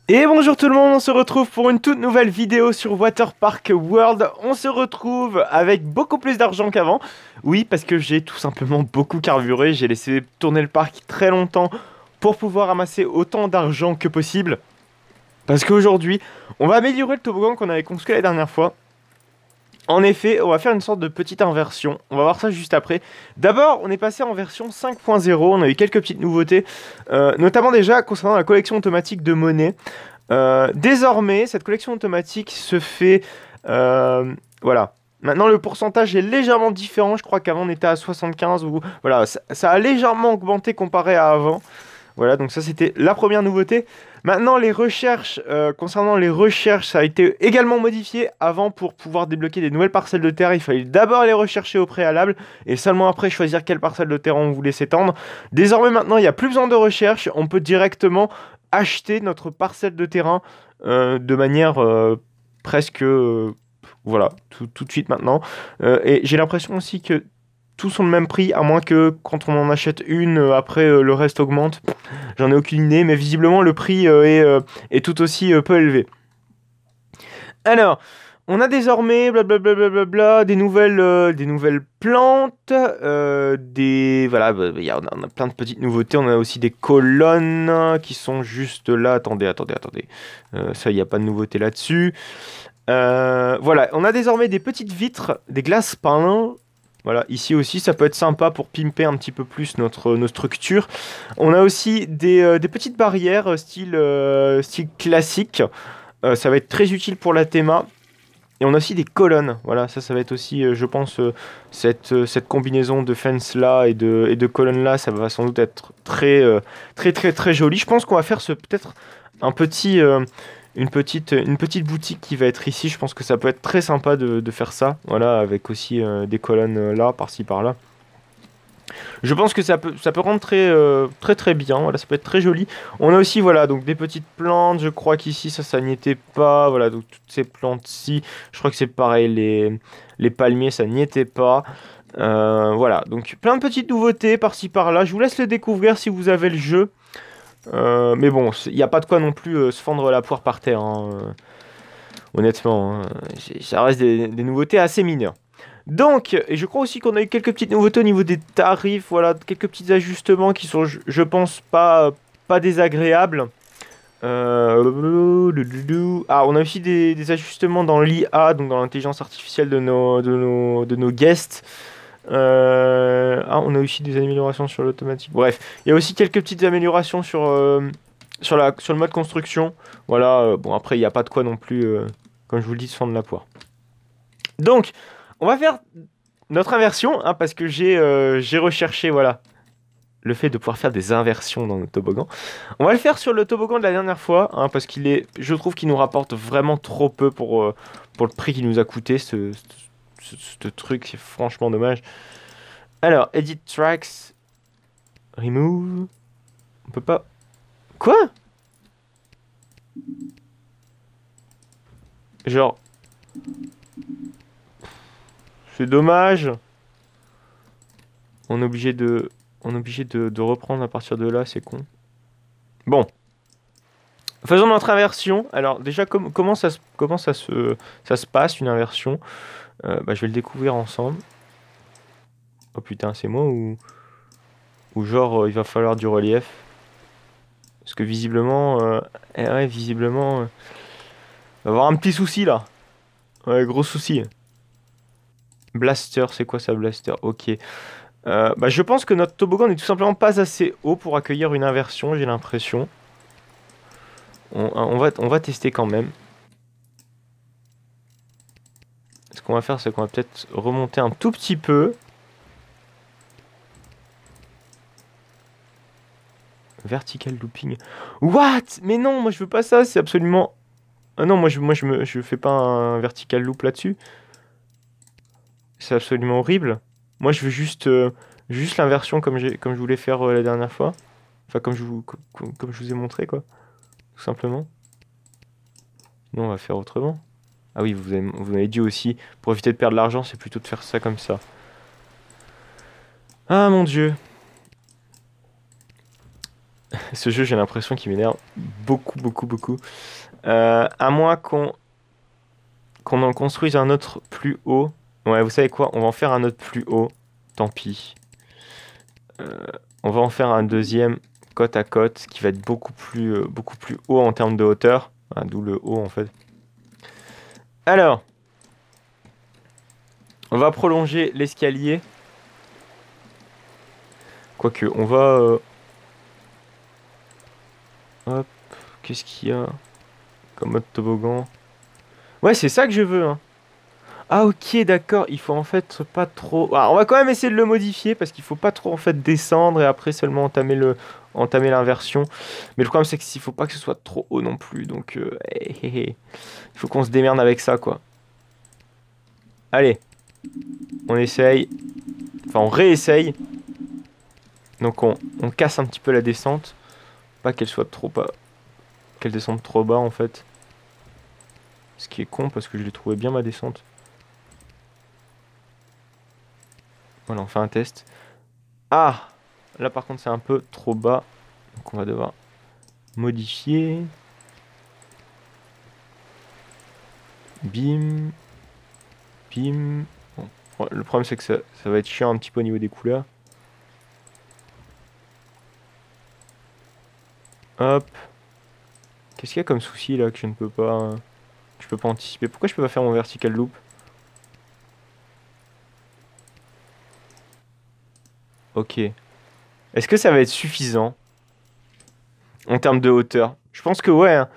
Et bonjour tout le monde, on se retrouve pour une toute nouvelle vidéo sur Waterpark World. On se retrouve avec beaucoup plus d'argent qu'avant. Oui, parce que j'ai tout simplement beaucoup carburé. J'ai laissé tourner le parc très longtemps pour pouvoir amasser autant d'argent que possible. Parce qu'aujourd'hui, on va améliorer le toboggan qu'on avait construit la dernière fois. En effet, on va faire une sorte de petite inversion. On va voir ça juste après. D'abord, on est passé en version 5.0. On a eu quelques petites nouveautés, notamment déjà concernant la collection automatique de monnaie. Désormais, cette collection automatique se fait... voilà. Maintenant, le pourcentage est légèrement différent. Je crois qu'avant, on était à 75 ou... Voilà, ça a légèrement augmenté comparé à avant. Voilà, donc ça, c'était la première nouveauté. Maintenant, les recherches, concernant les recherches, ça a été également modifié. Avant, pour pouvoir débloquer des nouvelles parcelles de terre, il fallait d'abord les rechercher au préalable et seulement après choisir quelle parcelle de terre on voulait s'étendre. Désormais, maintenant, il n'y a plus besoin de recherche. On peut directement acheter notre parcelle de terrain de manière presque... voilà, tout de suite maintenant. Et j'ai l'impression aussi que tous sont le même prix, à moins que quand on en achète une, après le reste augmente. J'en ai aucune idée, mais visiblement le prix est tout aussi peu élevé. Alors, on a désormais blablabla, des nouvelles plantes, voilà, on a plein de petites nouveautés. On a aussi des colonnes qui sont juste là. Attendez. Ça, il n'y a pas de nouveauté là-dessus. Voilà, on a désormais des petites vitres, des glaces peintes. Voilà, ici aussi, ça peut être sympa pour pimper un petit peu plus nos structures. On a aussi des petites barrières style classique. Ça va être très utile pour la théma. Et on a aussi des colonnes. Voilà, ça va être aussi, je pense, cette combinaison de fence là et de colonnes là, ça va sans doute être très joli. Je pense qu'on va faire peut-être un petit, une petite boutique qui va être ici. Je pense que ça peut être très sympa de faire ça. Voilà, avec aussi des colonnes là, par-ci, par-là. Je pense que ça peut rendre très bien. Voilà, ça peut être très joli. On a aussi, voilà, donc des petites plantes. Je crois qu'ici, ça n'y était pas. Voilà, donc toutes ces plantes-ci. Je crois que c'est pareil. Les palmiers, ça n'y était pas. Voilà, donc plein de petites nouveautés par-ci, par-là. Je vous laisse le découvrir si vous avez le jeu. Mais bon, il n'y a pas de quoi non plus se fendre la poire par terre, hein, honnêtement, hein. Ça reste des nouveautés assez mineures. Donc, et je crois aussi qu'on a eu quelques petites nouveautés au niveau des tarifs, voilà, quelques petits ajustements qui sont, je pense, pas désagréables. Ah, on a aussi des ajustements dans l'IA, donc dans l'intelligence artificielle de nos guests. Ah, on a aussi des améliorations sur l'automatique. Bref, il y a aussi quelques petites améliorations sur le mode construction. Voilà, bon, après, il n'y a pas de quoi non plus, comme je vous le dis, se fendre la poire. Donc, on va faire notre inversion, hein, parce que j'ai recherché, voilà, le fait de pouvoir faire des inversions dans notre toboggan. On va le faire sur le toboggan de la dernière fois, hein, parce je trouve qu'il nous rapporte vraiment trop peu pour le prix qu'il nous a coûté, ce truc, c'est franchement dommage. Alors, Edit Tracks, Remove, on peut pas... Quoi? Genre, c'est dommage. On est obligé de reprendre à partir de là, c'est con. Bon, faisons notre inversion. Alors déjà, comment ça se passe une inversion? Je vais le découvrir ensemble. Oh putain, c'est moi ou genre il va falloir du relief? Parce que visiblement, ouais, visiblement, on va avoir un petit souci là. Ouais, gros souci. Blaster, c'est quoi ça, Blaster? Ok. Je pense que notre toboggan n'est tout simplement pas assez haut pour accueillir une inversion, j'ai l'impression. On va tester quand même. Ce qu'on va faire, c'est qu'on va peut-être remonter un tout petit peu. Vertical looping. What? Mais non, moi je veux pas ça, c'est absolument... Ah non, je fais pas un vertical loop là-dessus. C'est absolument horrible. Moi je veux juste l'inversion comme je voulais faire la dernière fois. Enfin, comme je vous ai montré, quoi. Tout simplement. Non, on va faire autrement. Ah oui, vous avez dit aussi, pour éviter de perdre l'argent, c'est plutôt de faire ça comme ça. Ah mon dieu. Ce jeu, j'ai l'impression qu'il m'énerve beaucoup, beaucoup, beaucoup. À moins qu'on en construise un autre plus haut. Ouais, vous savez quoi? On va en faire un autre plus haut. Tant pis. On va en faire un deuxième côte à côte qui va être beaucoup plus haut en termes de hauteur. Ah, d'où le haut en fait. Alors, on va prolonger l'escalier. Quoique, on va... Hop, qu'est-ce qu'il y a comme mode toboggan? Ouais, c'est ça que je veux, hein. Ah ok, d'accord, il faut en fait pas trop... Ah, on va quand même essayer de le modifier parce qu'il faut pas trop en fait descendre et après seulement entamer l'inversion. Mais le problème c'est qu'il faut pas que ce soit trop haut non plus, donc il faut qu'on se démerde avec ça quoi. Allez, on essaye, enfin on réessaye. Donc on casse un petit peu la descente, pas qu'elle soit trop bas, qu'elle descende trop bas en fait. Ce qui est con parce que je l'ai trouvé bien ma descente. Voilà, on fait un test. Ah! Là par contre c'est un peu trop bas. Donc on va devoir modifier. Bim. Bim. Bon. Le problème c'est que ça va être chiant un petit peu au niveau des couleurs. Hop. Qu'est-ce qu'il y a comme souci là que je ne peux pas... que je peux pas anticiper? Pourquoi je peux pas faire mon vertical loop? Ok. Est-ce que ça va être suffisant en termes de hauteur? Je pense que ouais. Hein.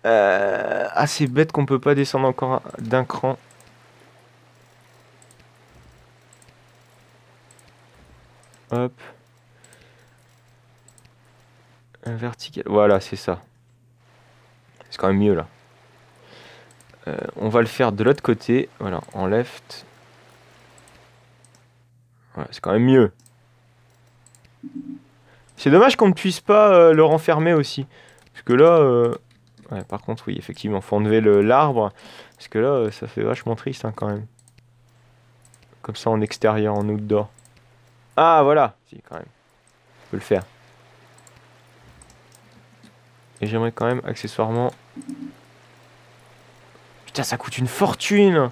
Ah, c'est bête qu'on peut pas descendre encore d'un cran. Hop. Un vertical. Voilà, c'est ça. C'est quand même mieux là. On va le faire de l'autre côté. Voilà, en left. Voilà, c'est quand même mieux. C'est dommage qu'on ne puisse pas le renfermer aussi. Parce que là... Ouais, par contre, oui, effectivement, faut enlever l'arbre. Parce que là, ça fait vachement triste hein, quand même. Comme ça en extérieur, en outdoor. Ah, voilà. Si, quand même. On peut le faire. Et j'aimerais quand même, accessoirement... Putain, ça coûte une fortune!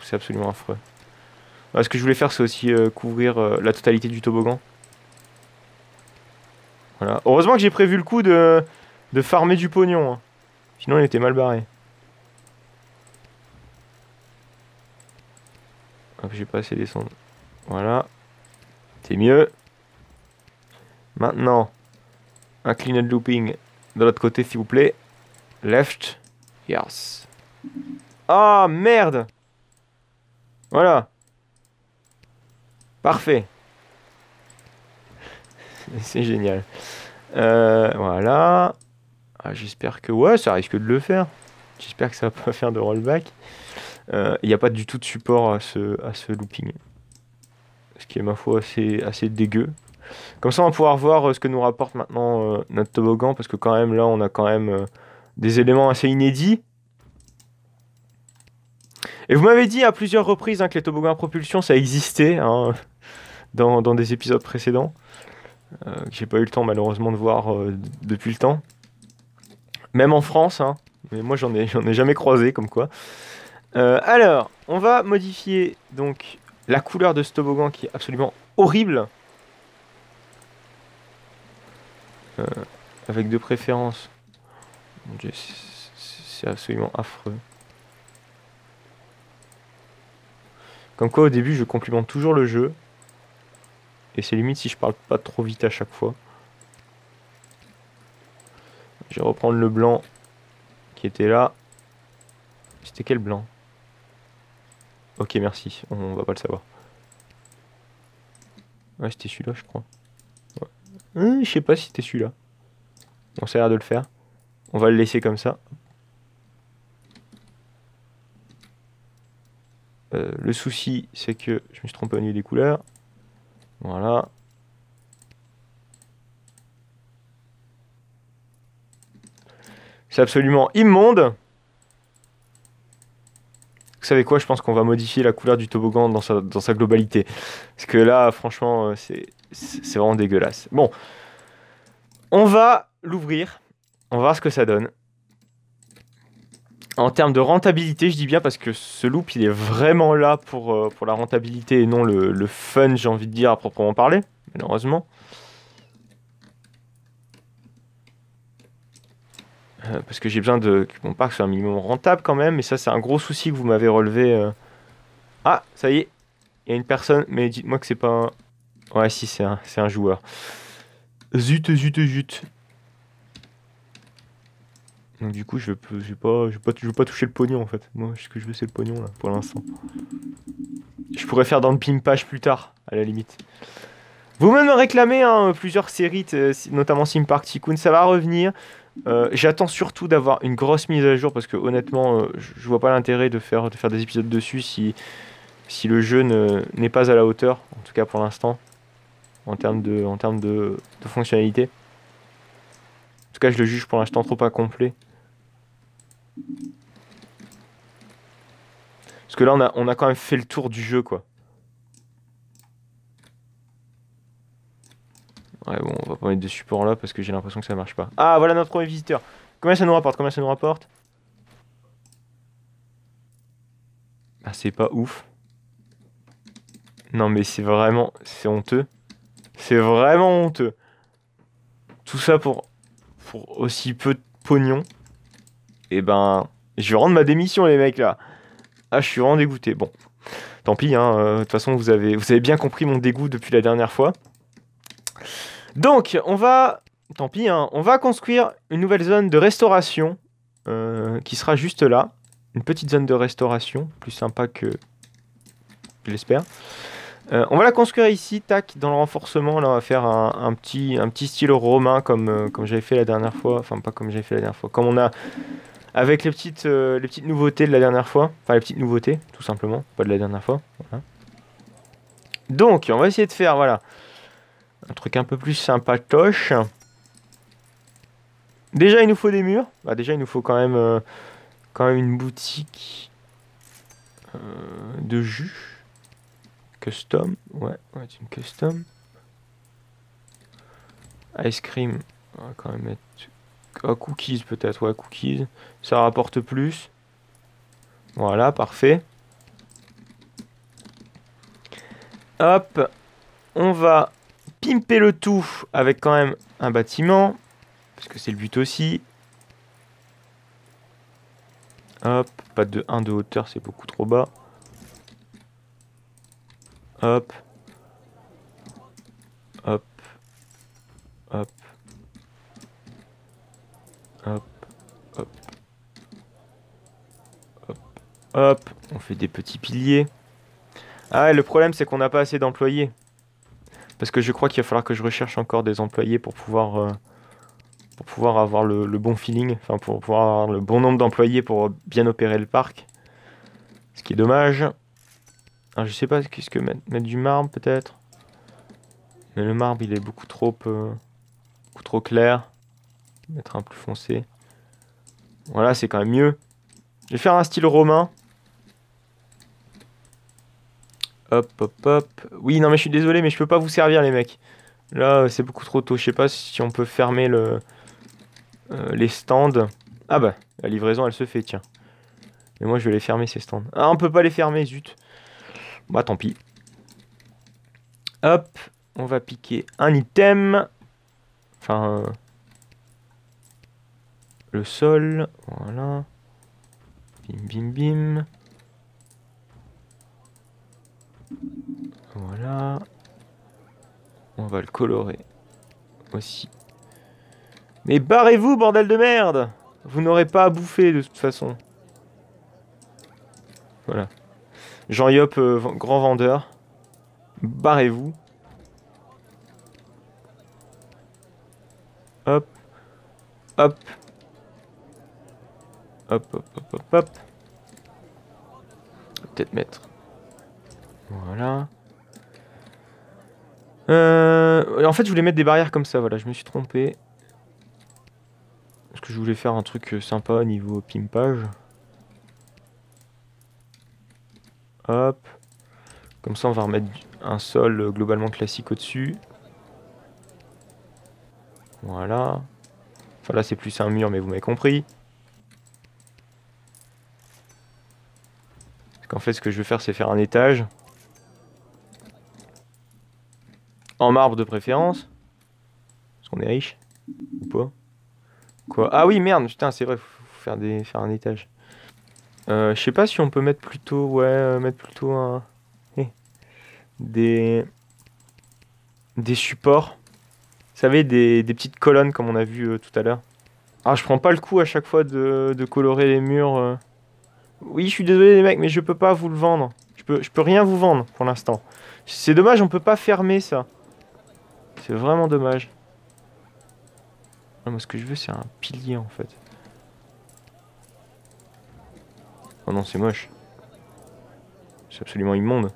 C'est absolument affreux. Ce que je voulais faire, c'est aussi couvrir la totalité du toboggan. Voilà. Heureusement que j'ai prévu le coup de farmer du pognon. Hein. Sinon, il était mal barré. Hop, j'ai pas assez descendu. Voilà. C'est mieux. Maintenant, inclined looping de l'autre côté, s'il vous plaît. Left. Yes. Ah, merde! Voilà. Parfait. C'est génial. Voilà. Ah, j'espère que... Ouais, ça risque de le faire. J'espère que ça va pas faire de rollback. Il n'y a pas du tout de support à ce looping. Ce qui est, ma foi, assez dégueu. Comme ça, on va pouvoir voir ce que nous rapporte maintenant notre toboggan. Parce que quand même, là, on a quand même des éléments assez inédits. Et vous m'avez dit à plusieurs reprises hein, que les toboggans à propulsion, ça existait hein, dans des épisodes précédents. Que j'ai pas eu le temps, malheureusement, de voir depuis le temps. Même en France, hein. Mais moi, j'en ai jamais croisé, comme quoi. Alors, on va modifier donc la couleur de ce toboggan qui est absolument horrible. Avec de préférence. Mon Dieu, c'est absolument affreux. Comme quoi, au début, je complimente toujours le jeu. Et c'est limite si je parle pas trop vite à chaque fois. Je vais reprendre le blanc qui était là. C'était quel blanc? Ok, merci. On va pas le savoir. Ouais, c'était celui-là, je crois. Ouais. Je sais pas si c'était celui-là. On ça a l'air de le faire. On va le laisser comme ça. Le souci, c'est que je me suis trompé au niveau des couleurs. Voilà. C'est absolument immonde. Vous savez quoi? Je pense qu'on va modifier la couleur du toboggan dans sa globalité. Parce que là, franchement, c'est vraiment dégueulasse. Bon. On va l'ouvrir. On va voir ce que ça donne. En termes de rentabilité, je dis bien parce que ce loop, il est vraiment là pour la rentabilité et non le fun, j'ai envie de dire, à proprement parler, malheureusement. Parce que j'ai besoin que mon parc soit un minimum rentable quand même, et ça, c'est un gros souci que vous m'avez relevé. Ah, ça y est, il y a une personne, mais dites-moi que c'est pas un... Ouais, si, c'est un joueur. Zut, zut, zut. Donc du coup, je veux pas toucher le pognon en fait. Moi, ce que je veux, c'est le pognon là, pour l'instant. Je pourrais faire dans le pimpage plus tard, à la limite. Vous-même me réclamez hein, plusieurs séries, notamment Sim Park Tycoon, ça va revenir. J'attends surtout d'avoir une grosse mise à jour parce que honnêtement, je vois pas l'intérêt de faire des épisodes dessus si le jeu n'est pas à la hauteur, en tout cas pour l'instant, en termes de fonctionnalité. En tout cas, je le juge pour l'instant trop incomplet. Parce que là, on a quand même fait le tour du jeu, quoi. Ouais, bon, on va pas mettre de support là parce que j'ai l'impression que ça marche pas. Ah, voilà notre premier visiteur. Combien ça nous rapporte? Combien ça nous rapporte? Ah, c'est pas ouf. Non, mais c'est vraiment... C'est honteux. C'est vraiment honteux. Tout ça pour aussi peu de pognon. Et ben... Je vais rendre ma démission, les mecs, là. Ah, je suis vraiment dégoûté. Bon. Tant pis, hein. De toute façon, vous avez bien compris mon dégoût depuis la dernière fois. Donc, on va... Tant pis, hein. On va construire une nouvelle zone de restauration. Qui sera juste là. Une petite zone de restauration. Plus sympa que... Je l'espère. On va la construire ici, tac, dans le renforcement. Là, on va faire un petit style romain comme j'avais fait la dernière fois. Enfin, pas comme j'avais fait la dernière fois. Comme on a avec les petites nouveautés de la dernière fois. Enfin, les petites nouveautés, tout simplement. Pas de la dernière fois. Voilà. Donc, on va essayer de faire, voilà, un truc un peu plus sympatoche. Déjà, il nous faut des murs. Bah, déjà, il nous faut quand même une boutique de jus. Custom, ouais, c'est une custom. Ice cream, on va quand même mettre... Ah, cookies peut-être, ouais, cookies. Ça rapporte plus. Voilà, parfait. Hop, on va pimper le tout avec quand même un bâtiment. Parce que c'est le but aussi. Hop, pas de 1 de hauteur, c'est beaucoup trop bas. Hop. Hop. Hop. Hop. Hop. Hop. Hop. On fait des petits piliers. Ah, le problème, c'est qu'on n'a pas assez d'employés. Parce que je crois qu'il va falloir que je recherche encore des employés pour pouvoir avoir le bon feeling. Enfin, pour pouvoir avoir le bon nombre d'employés pour bien opérer le parc. Ce qui est dommage. Alors, je sais pas, qu'est-ce que mettre du marbre, peut-être. Mais le marbre, il est beaucoup trop clair. Mettre un plus foncé. Voilà, c'est quand même mieux. Je vais faire un style romain. Hop, hop, hop. Oui, non, mais je suis désolé, mais je peux pas vous servir, les mecs. Là, c'est beaucoup trop tôt. Je sais pas si on peut fermer les stands. Ah bah, la livraison, elle se fait, tiens. Mais moi, je vais les fermer, ces stands. Ah, on peut pas les fermer, zut. Bah, tant pis. Hop, on va piquer un item. Enfin... le sol, voilà. Bim, bim, bim. Voilà. On va le colorer aussi. Mais barrez-vous, bordel de merde! Vous n'aurez pas à bouffer de toute façon. Voilà. Jean Yop, grand vendeur. Barrez-vous. Hop. Hop. Hop, hop, hop, hop, hop. Peut-être mettre. Voilà. En fait, je voulais mettre des barrières comme ça, voilà, je me suis trompé. Parce que je voulais faire un truc sympa niveau pimpage. Hop. Comme ça, on va remettre un sol globalement classique au-dessus. Voilà. Enfin là c'est plus un mur mais vous m'avez compris. Parce qu'en fait ce que je veux faire c'est faire un étage. En marbre de préférence. Parce qu'on est riche. Ou pas. Quoi? Ah oui merde, putain c'est vrai, faut faire un étage. Je sais pas si on peut mettre plutôt... Ouais, mettre plutôt un... eh, des... Des supports. Vous savez, des petites colonnes comme on a vu tout à l'heure. Ah, je prends pas le coup à chaque fois de colorer les murs. Oui, je suis désolé les mecs, mais je peux pas vous le vendre. Je peux rien vous vendre pour l'instant. C'est dommage, on peut pas fermer ça. C'est vraiment dommage. Ah, moi, ce que je veux, c'est un pilier en fait. Oh non, c'est moche. C'est absolument immonde.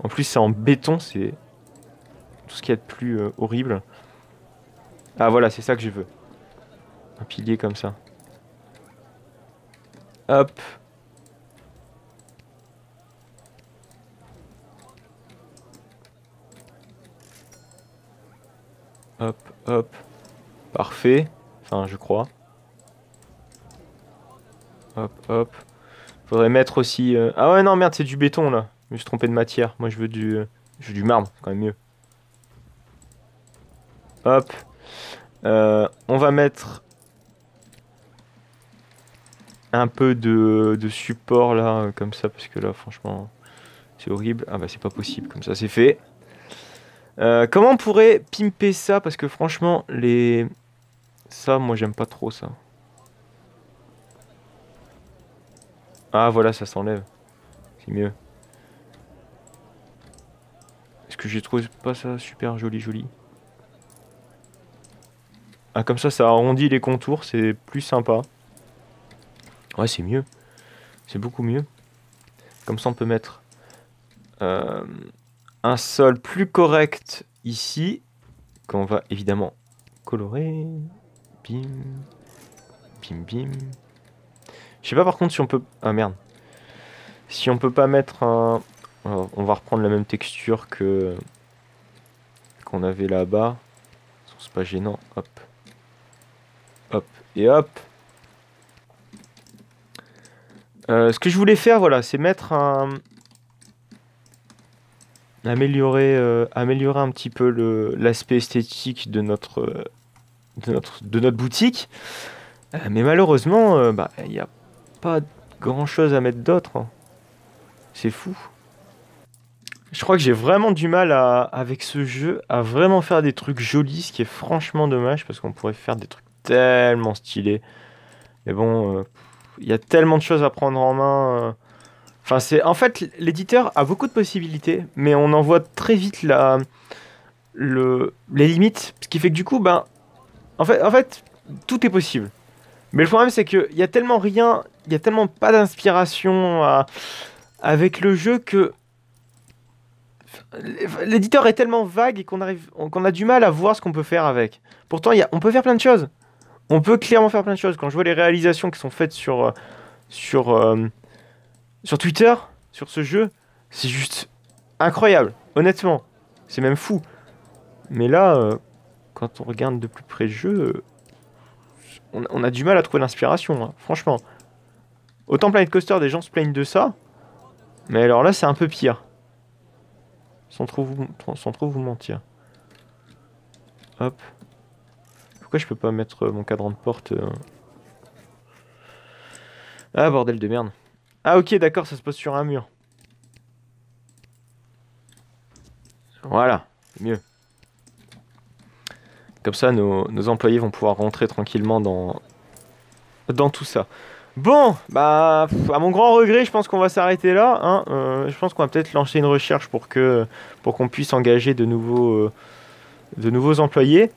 En plus, c'est en béton, c'est tout ce qu'il y a de plus horrible. Ah, voilà, c'est ça que je veux. Un pilier comme ça. Hop. Hop, hop. Parfait. Enfin, je crois. Hop, hop. Faudrait mettre aussi... Ah ouais, non, merde, c'est du béton, là. Je me suis trompé de matière. Moi, je veux du marbre, c'est quand même mieux. Hop. On va mettre... un peu de support, là, comme ça, parce que là, franchement, c'est horrible. Ah bah, c'est pas possible, comme ça, c'est fait. Comment on pourrait pimper ça? Parce que franchement, les... Ça, moi, j'aime pas trop, ça. Ah, voilà, ça s'enlève. C'est mieux. Est-ce que j'ai trouvé pas ça super joli? Ah, comme ça arrondit les contours, c'est plus sympa. Ouais, c'est mieux. C'est beaucoup mieux. Comme ça, on peut mettre un sol plus correct ici, qu'on va évidemment colorer. Bim. Bim, bim. Je sais pas par contre si on peut... Ah, merde. Si on peut pas mettre un... Alors, on va reprendre la même texture que... qu'on avait là-bas. C'est pas gênant. Hop. Hop. Et hop. Ce que je voulais faire, voilà, c'est mettre un... améliorer un petit peu l'aspect esthétique de notre boutique. Mais malheureusement, bah, il n'y a pas grand chose à mettre d'autre, hein. C'est fou. Je crois que j'ai vraiment du mal avec ce jeu à vraiment faire des trucs jolis, ce qui est franchement dommage parce qu'on pourrait faire des trucs tellement stylés. Mais bon, il y a tellement de choses à prendre en main. Enfin, en fait, l'éditeur a beaucoup de possibilités, mais on en voit très vite les limites, ce qui fait que du coup, ben, en fait, tout est possible. Mais le problème, c'est qu'il y a tellement rien, il y a tellement pas d'inspiration avec le jeu que l'éditeur est tellement vague et qu'on a du mal à voir ce qu'on peut faire avec. Pourtant, on peut faire plein de choses. On peut clairement faire plein de choses. Quand je vois les réalisations qui sont faites sur, sur Twitter, sur ce jeu, c'est juste incroyable. Honnêtement, c'est même fou. Mais là, quand on regarde de plus près le jeu, on a du mal à trouver l'inspiration, hein, franchement. Autant Planet Coaster, des gens se plaignent de ça. Mais alors là, c'est un peu pire. Sans trop vous mentir. Hop. Pourquoi je peux pas mettre mon cadran de porte Ah, bordel de merde. Ah, ok, d'accord, ça se pose sur un mur. Voilà, c'est mieux. Comme ça, nos employés vont pouvoir rentrer tranquillement dans tout ça. Bon, bah, à mon grand regret, je pense qu'on va s'arrêter là, hein. Je pense qu'on va peut-être lancer une recherche pour qu'on puisse engager de nouveaux employés.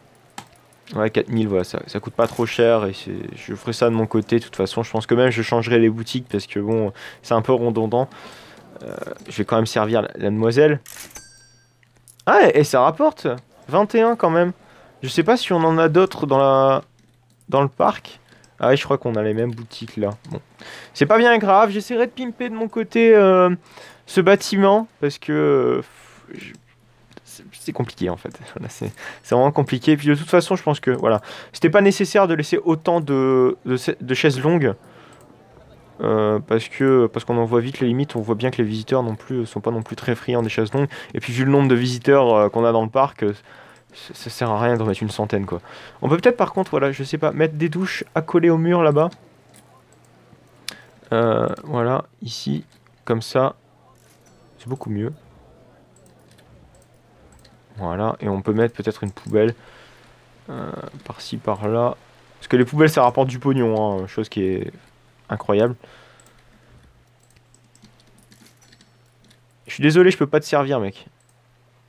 Ouais, 4000, voilà, ça coûte pas trop cher et je ferai ça de mon côté. De toute façon, je pense que même je changerai les boutiques parce que bon, c'est un peu redondant. Je vais quand même servir la demoiselle. Ah, et ça rapporte 21 quand même. Je sais pas si on en a d'autres dans le parc. Ah ouais, je crois qu'on a les mêmes boutiques là. Bon, c'est pas bien grave. J'essaierai de pimper de mon côté ce bâtiment parce que c'est compliqué en fait. Voilà, c'est vraiment compliqué. Et puis de toute façon, je pense que voilà, c'était pas nécessaire de laisser autant de chaises longues. Parce qu'on en voit vite les limites, on voit bien que les visiteurs non plus sont pas non plus très friands des chaises longues. Et puis vu le nombre de visiteurs qu'on a dans le parc, ça sert à rien d'en mettre une centaine quoi. On peut peut-être par contre, voilà, je sais pas, mettre des douches accolées au mur là-bas. Voilà, ici, comme ça, c'est beaucoup mieux. Voilà, et on peut mettre peut-être une poubelle par-ci, par-là. Parce que les poubelles ça rapporte du pognon, hein, chose qui est incroyable. Je suis désolé, je peux pas te servir, mec.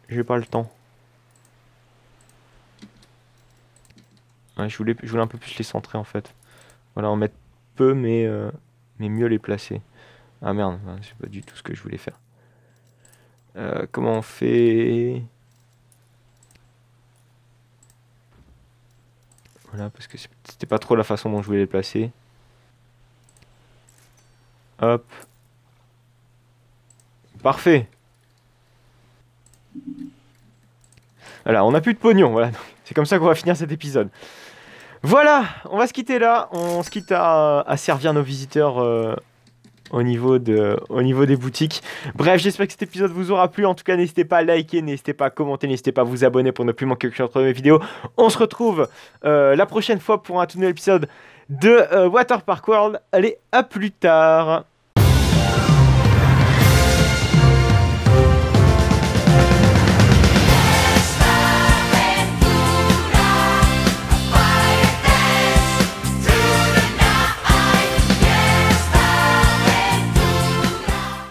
J'ai pas le temps. Ouais, je voulais un peu plus les centrer en fait. Voilà, en mettre peu, mais mieux les placer. Ah merde, c'est pas du tout ce que je voulais faire. Comment on fait? Voilà, parce que c'était pas trop la façon dont je voulais les placer. Hop. Parfait. Voilà, on a plus de pognon, voilà. C'est comme ça qu'on va finir cet épisode. Voilà, on va se quitter là. On se quitte à servir nos visiteurs au niveau des boutiques. Bref, j'espère que cet épisode vous aura plu. En tout cas, n'hésitez pas à liker, n'hésitez pas à commenter, n'hésitez pas à vous abonner pour ne plus manquer aucune autre de mes vidéos. On se retrouve la prochaine fois pour un tout nouvel épisode de Water Park World. Allez, à plus tard.